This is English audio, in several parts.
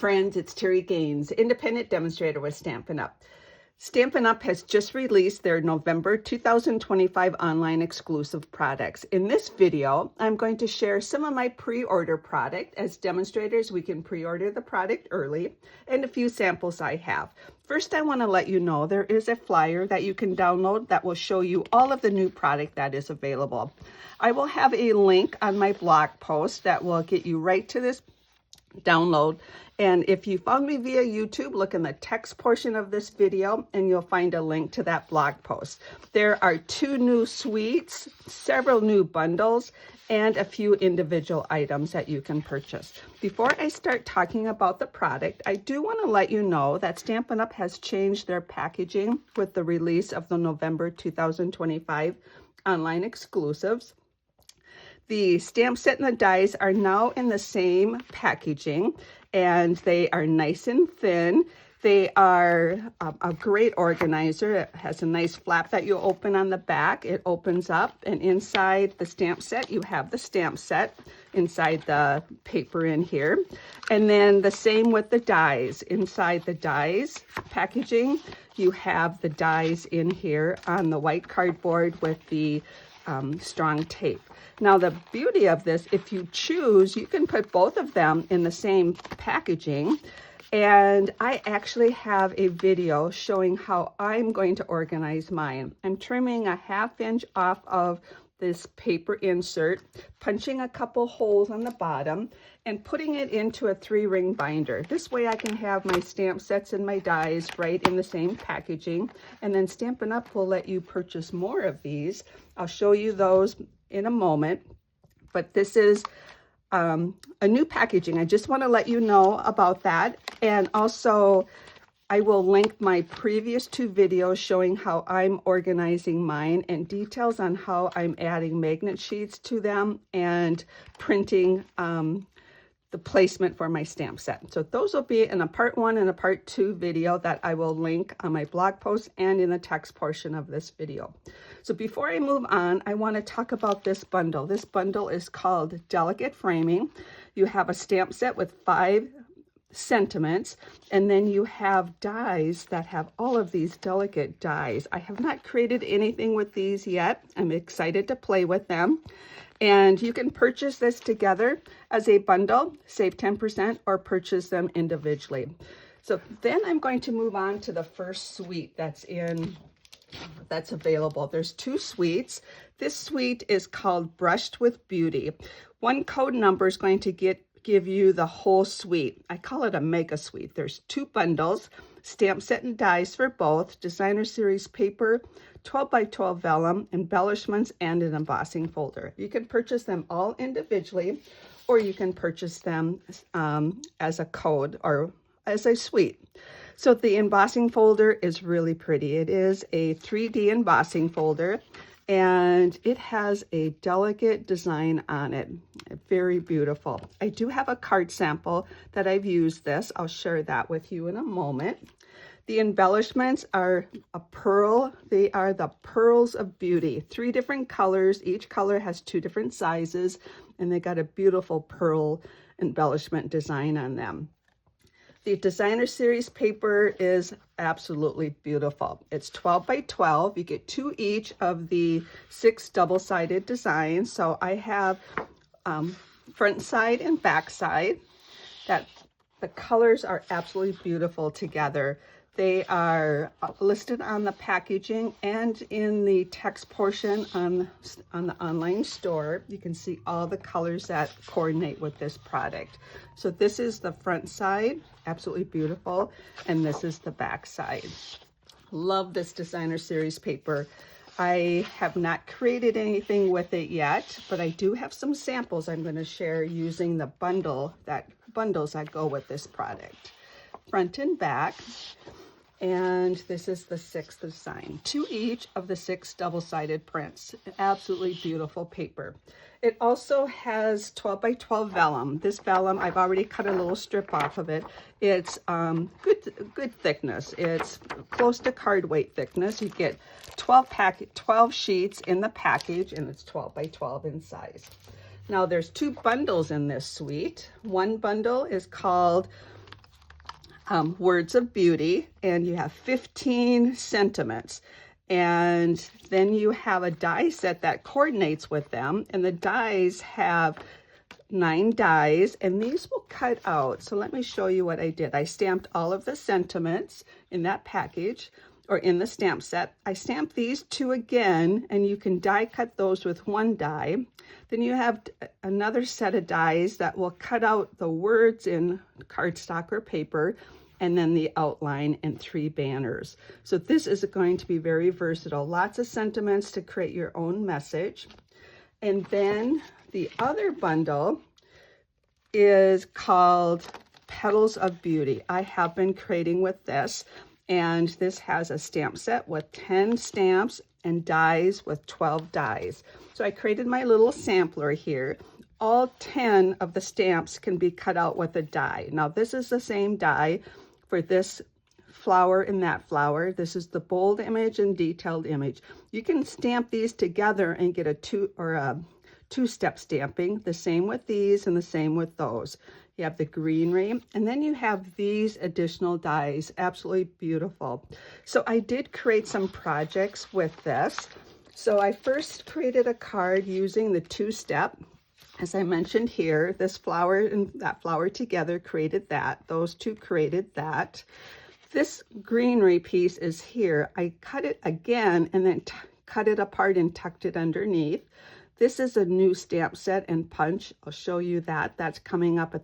Friends, it's Terri Gaines, independent demonstrator with Stampin' Up. Stampin' Up has just released their November 2025 online exclusive products. In this video, I'm going to share some of my pre-order product. As demonstrators, we can pre-order the product early, and a few samples I have. First, I want to let you know there is a flyer that you can download that will show you all of the new product that is available. I will have a link on my blog post that will get you right to this download. And if you found me via YouTube, look in the text portion of this video and you'll find a link to that blog post. There are 2 new suites, several new bundles, and a few individual items that you can purchase. Before I start talking about the product, I do want to let you know that Stampin' Up has changed their packaging with the release of the November 2025 online exclusives. The stamp set and the dies are now in the same packaging, and they are nice and thin. They are a great organizer. It has a nice flap that you open on the back. It opens up, and inside the stamp set, you have the stamp set inside the paper in here. And then the same with the dies. Inside the dies packaging, you have the dies in here on the white cardboard with the strong tape. Now, the beauty of this, if you choose, you can put both of them in the same packaging. And I actually have a video showing how I'm going to organize mine. I'm trimming a 1/2 inch off of this paper insert, punching a couple holes on the bottom, and putting it into a 3-ring binder. This way I can have my stamp sets and my dies right in the same packaging. And then Stampin' Up will let you purchase more of these. I'll show you those in a moment. But this is a new packaging. I just want to let you know about that. And also, I will link my previous 2 videos showing how I'm organizing mine and details on how I'm adding magnet sheets to them and printing the placement for my stamp set. So those will be in a part 1 and a part 2 video that I will link on my blog post and in the text portion of this video. So before I move on, I want to talk about this bundle. This bundle is called Delicate Framing. You have a stamp set with 5 sentiments, and then you have dies that have all of these delicate dies. I have not created anything with these yet. I'm excited to play with them. And you can purchase this together as a bundle, save 10%, or purchase them individually. So then I'm going to move on to the first suite that's available. There's 2 suites. This suite is called Brushed with Beauty. One code number is going to give you the whole suite. I call it a mega suite. There's 2 bundles, stamp set and dies for both, designer series paper, 12 by 12 vellum, embellishments, and an embossing folder. You can purchase them all individually, or you can purchase them as a code or as a suite. So the embossing folder is really pretty. It is a 3D embossing folder, and it has a delicate design on it. Very beautiful. I do have a card sample that I've used this. I'll share that with you in a moment. The embellishments are a pearl. They are the pearls of beauty. 3 different colors. Each color has 2 different sizes, and they got a beautiful pearl embellishment design on them. The designer series paper is absolutely beautiful. It's 12 by 12. You get 2 each of the 6 double-sided designs. So I have front side and back side. That the colors are absolutely beautiful together. They are listed on the packaging and in the text portion on the online store. You can see all the colors that coordinate with this product. So this is the front side, absolutely beautiful, and this is the back side. Love this designer series paper. I have not created anything with it yet, but I do have some samples I'm going to share using the bundles that go with this product. Front and back. And this is the 6th design. 2 each of the 6 double-sided prints. Absolutely beautiful paper. It also has 12 by 12 vellum. This vellum, I've already cut a little strip off of it. It's good thickness. It's close to card weight thickness. You get 12 sheets in the package, and it's 12 by 12 in size. Now there's 2 bundles in this suite. One bundle is called words of beauty, and you have 15 sentiments. And then you have a die set that coordinates with them, and the dies have 9 dies, and these will cut out. So let me show you what I did. I stamped all of the sentiments in that package, or in the stamp set. I stamped these 2 again, and you can die cut those with 1 die. Then you have another set of dies that will cut out the words in cardstock or paper, and then the outline and 3 banners. So this is going to be very versatile. Lots of sentiments to create your own message. And then the other bundle is called Petals of Beauty. I have been creating with this, and this has a stamp set with 10 stamps and dies with 12 dies. So I created my little sampler here. All 10 of the stamps can be cut out with a die. Now this is the same die for this flower and that flower. This is the bold image and detailed image. You can stamp these together and get a two-step stamping. The same with these and the same with those. You have the greenery, and then you have these additional dies. Absolutely beautiful. So I did create some projects with this. So I first created a card using the 2-step. As I mentioned here, this flower and that flower together created that. Those 2 created that. This greenery piece is here. I cut it again and then cut it apart and tucked it underneath. This is a new stamp set and punch. I'll show you that. That's coming up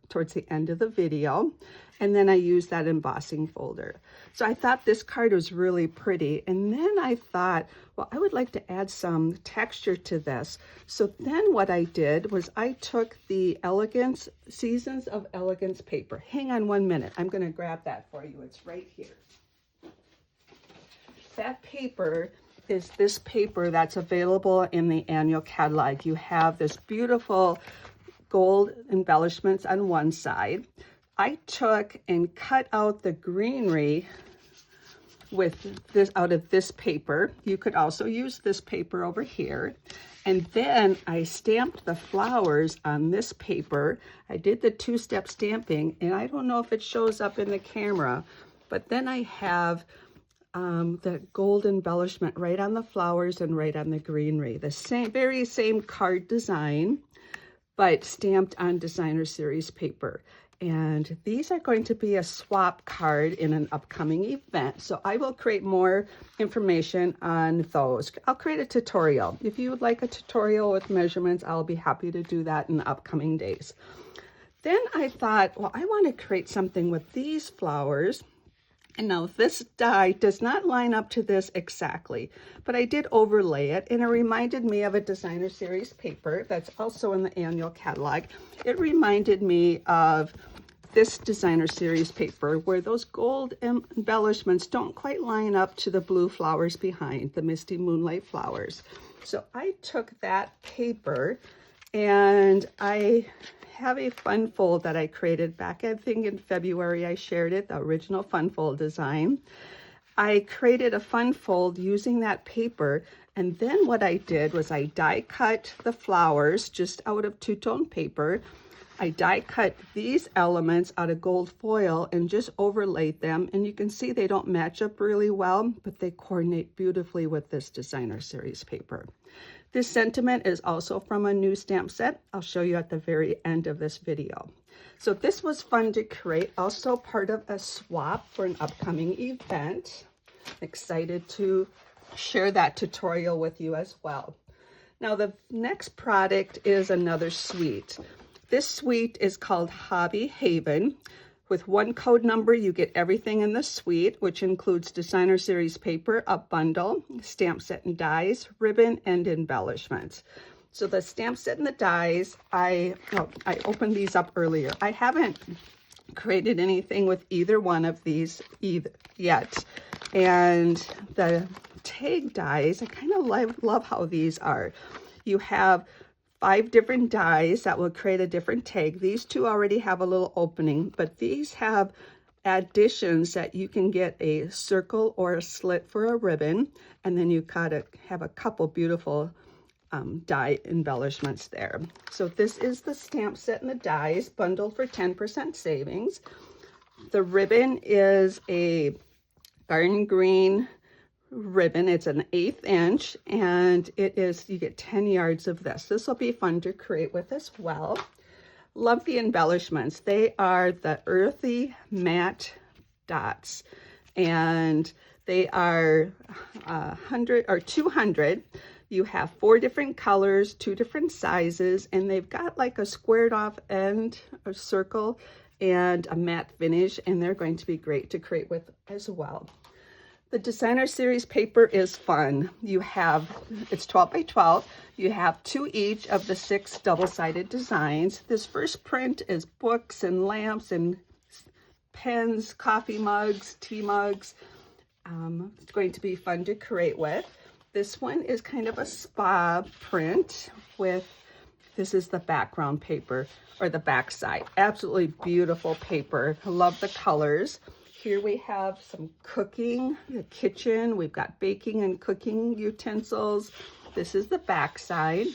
towards the end of the video. And then I used that embossing folder. So I thought this card was really pretty. And then I thought, well, I would like to add some texture to this. So then what I did was I took the Seasons of Elegance paper. Hang on 1 minute. I'm going to grab that for you. It's right here. That paper is this paper that's available in the annual catalog. You have this beautiful gold embellishments on one side. I took and cut out the greenery with this out of this paper. You could also use this paper over here. And then I stamped the flowers on this paper. I did the 2-step stamping, and I don't know if it shows up in the camera, but then I have the gold embellishment right on the flowers and right on the greenery. The very same card design, but stamped on designer series paper. And these are going to be a swap card in an upcoming event. So I will create more information on those. I'll create a tutorial. If you would like a tutorial with measurements, I'll be happy to do that in the upcoming days. Then I thought, well, I want to create something with these flowers. And now this die does not line up to this exactly, but I did overlay it, and it reminded me of a designer series paper that's also in the annual catalog. It reminded me of this designer series paper where those gold embellishments don't quite line up to the blue flowers behind, the misty moonlight flowers. So I took that paper, and I have a fun fold that I created back, I think in February. I shared it, the original fun fold design. I created a fun fold using that paper, and then what I did was I die cut the flowers just out of 2-tone paper. I die cut these elements out of gold foil and just overlaid them, and you can see they don't match up really well, but they coordinate beautifully with this designer series paper. This sentiment is also from a new stamp set. I'll show you at the very end of this video. So this was fun to create, also part of a swap for an upcoming event. Excited to share that tutorial with you as well. Now the next product is another suite. This suite is called Hobby Haven. With 1 code number, you get everything in the suite, which includes designer series paper, a bundle, stamp set and dies, ribbon, and embellishments. So the stamp set and the dies, I opened these up earlier. I haven't created anything with either one of these yet. And the tag dies, I kind of love how these are. You have 5 different dies that will create a different tag. These 2 already have a little opening, but these have additions that you can get a circle or a slit for a ribbon, and then you have a couple beautiful die embellishments there. So this is the stamp set and the dies bundled for 10% savings. The ribbon is a garden green ribbon. It's an 1/8 inch, and it is, you get 10 yards of this. This will be fun to create with as well. Love the embellishments. They are the earthy matte dots, and they are 100 or 200. You have 4 different colors, 2 different sizes, and they've got like a squared off end, a circle, and a matte finish, and they're going to be great to create with as well. The designer series paper is fun. You have, it's 12 by 12. You have 2 each of the 6 double-sided designs. This first print is books and lamps and pens, coffee mugs, tea mugs. It's going to be fun to create with. This one is kind of a spa print with, this is the background paper, or the back side. Absolutely beautiful paper. I love the colors. Here we have some cooking, the kitchen. We've got baking and cooking utensils. This is the back side.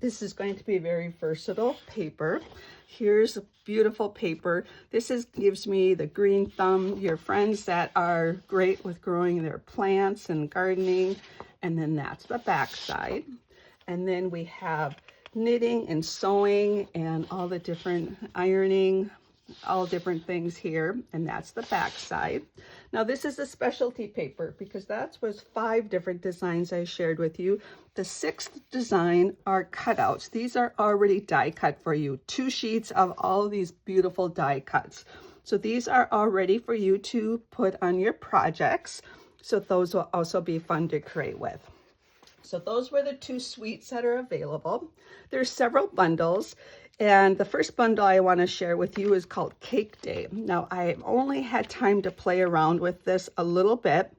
This is going to be very versatile paper. Here's a beautiful paper. This gives me the green thumb. Your friends that are great with growing their plants and gardening. And then that's the back side. And then we have knitting and sewing and all the different ironing, all different things here, and that's the back side. Now this is a specialty paper because that was 5 different designs I shared with you. The 6th design are cutouts. These are already die cut for you. 2 sheets of all these beautiful die cuts. So these are all ready for you to put on your projects. So those will also be fun to create with. So those were the 2 suites that are available. There's several bundles. And the first bundle I want to share with you is called Cake Day. Now, I only had time to play around with this a little bit.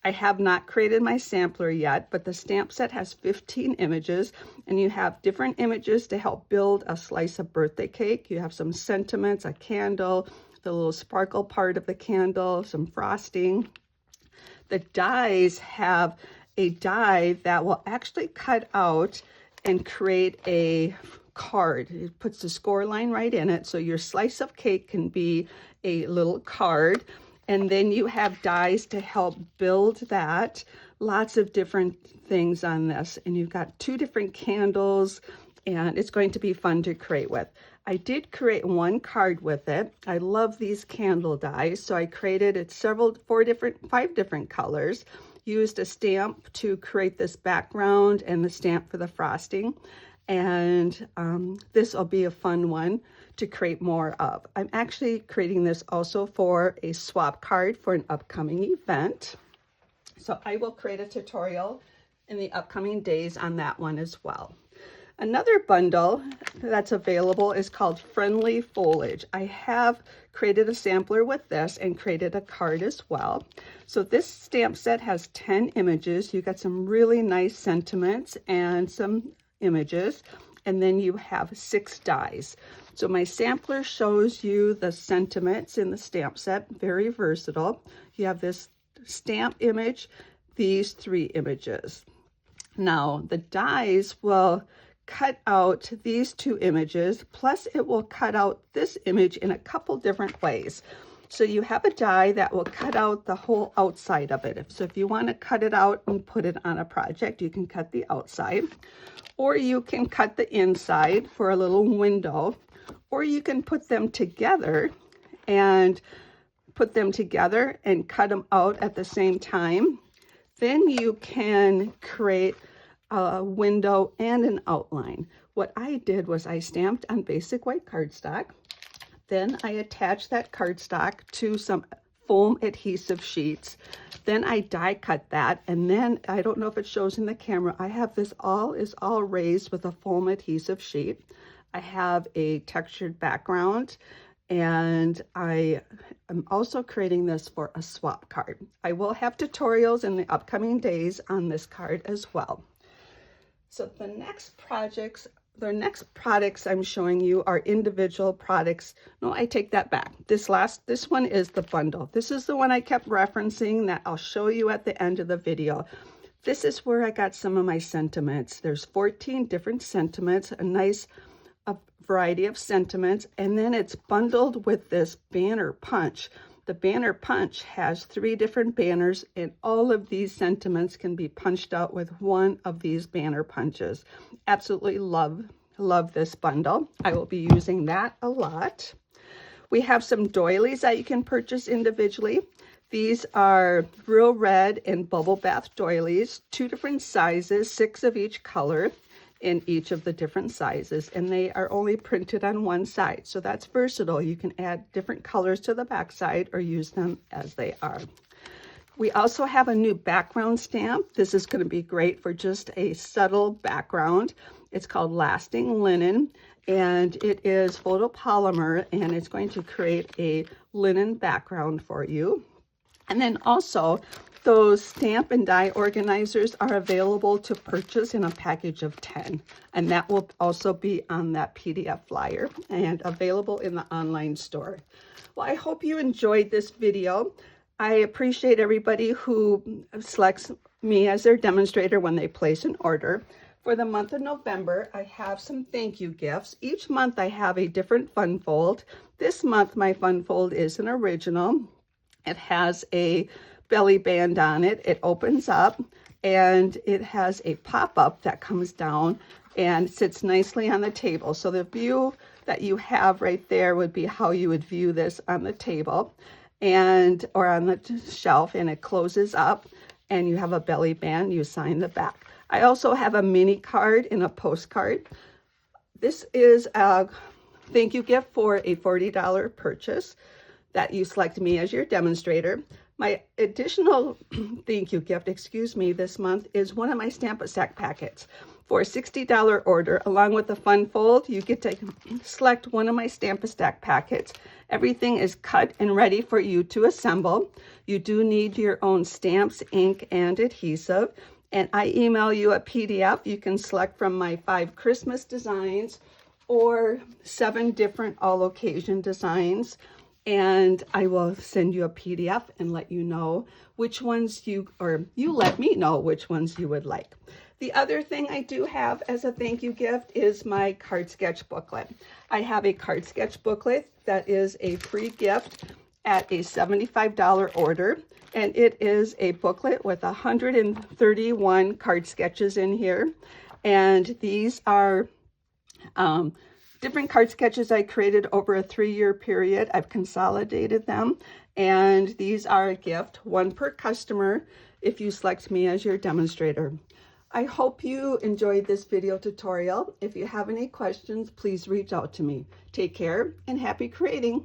I have not created my sampler yet, but the stamp set has 15 images, and you have different images to help build a slice of birthday cake. You have some sentiments, a candle, the little sparkle part of the candle, some frosting. The dies have a die that will actually cut out and create a card. It puts the score line right in it, so your slice of cake can be a little card. And then you have dies to help build that. Lots of different things on this. And you've got 2 different candles, and it's going to be fun to create with. I did create 1 card with it. I love these candle dies, so I created it 5 different colors. Used a stamp to create this background and the stamp for the frosting. And this will be a fun one to create more of. I'm actually creating this also for a swap card for an upcoming event. So I will create a tutorial in the upcoming days on that one as well. Another bundle that's available is called Friendly Foliage. I have created a sampler with this and created a card as well. So this stamp set has 10 images. You got some really nice sentiments and some images, and then you have 6 dies. So my sampler shows you the sentiments in the stamp set, very versatile. You have this stamp image, these 3 images. Now the dies will cut out these 2 images, plus it will cut out this image in a couple different ways. So you have a die that will cut out the whole outside of it. So if you want to cut it out and put it on a project, you can cut the outside, or you can cut the inside for a little window, or you can put them together and cut them out at the same time. Then you can create a window and an outline. What I did was I stamped on basic white cardstock. Then I attached that cardstock to some foam adhesive sheets. Then I die cut that, and then I don't know if it shows in the camera, I have this is all raised with a foam adhesive sheet. I have a textured background, and I am also creating this for a swap card. I will have tutorials in the upcoming days on this card as well. So the next products I'm showing you are individual products. No, I take that back. This one is the bundle. This is the one I kept referencing that I'll show you at the end of the video. This is where I got some of my sentiments. There's 14 different sentiments, a nice a variety of sentiments, and then it's bundled with this banner punch. The banner punch has 3 different banners, and all of these sentiments can be punched out with one of these banner punches. Absolutely love this bundle. I will be using that a lot. We have some doilies that you can purchase individually. These are Real Red and Bubble Bath doilies, 2 different sizes, 6 of each color in each of the different sizes, and they are only printed on one side, so that's versatile. You can add different colors to the back side or use them as they are. We also have a new background stamp. This is going to be great for just a subtle background. It's called Lasting Linen, and it is photopolymer, and it's going to create a linen background for you. And then also, those stamp and die organizers are available to purchase in a package of 10, and that will also be on that PDF flyer and available in the online store. Well, I hope you enjoyed this video. I appreciate everybody who selects me as their demonstrator when they place an order. For the month of November, I have some thank you gifts. Each month I have a different fun fold. This month my fun fold is an original. It has a belly band on it. It opens up and it has a pop-up that comes down and sits nicely on the table. So the view that you have right there would be how you would view this on the table or on the shelf, and it closes up and you have a belly band. You sign the back. I also have a mini card and a postcard. This is a thank you gift for a $40 purchase that you select me as your demonstrator. My additional thank you gift, this month is one of my Stampin' Stack packets. For a $60 order, along with the fun fold, you get to select one of my Stampin' Stack packets. Everything is cut and ready for you to assemble. You do need your own stamps, ink, and adhesive. And I email you a PDF. You can select from my 5 Christmas designs or 7 different all occasion designs. And I will send you a PDF and let you know which ones you let me know which ones you would like. The other thing I do have as a thank you gift is my card sketch booklet. I have a card sketch booklet that is a free gift at a $75 order. And it is a booklet with 131 card sketches in here. And these are different card sketches I created over a 3-year period. I've consolidated them, and these are a gift, 1 per customer if you select me as your demonstrator. I hope you enjoyed this video tutorial. If you have any questions, please reach out to me. Take care and happy creating.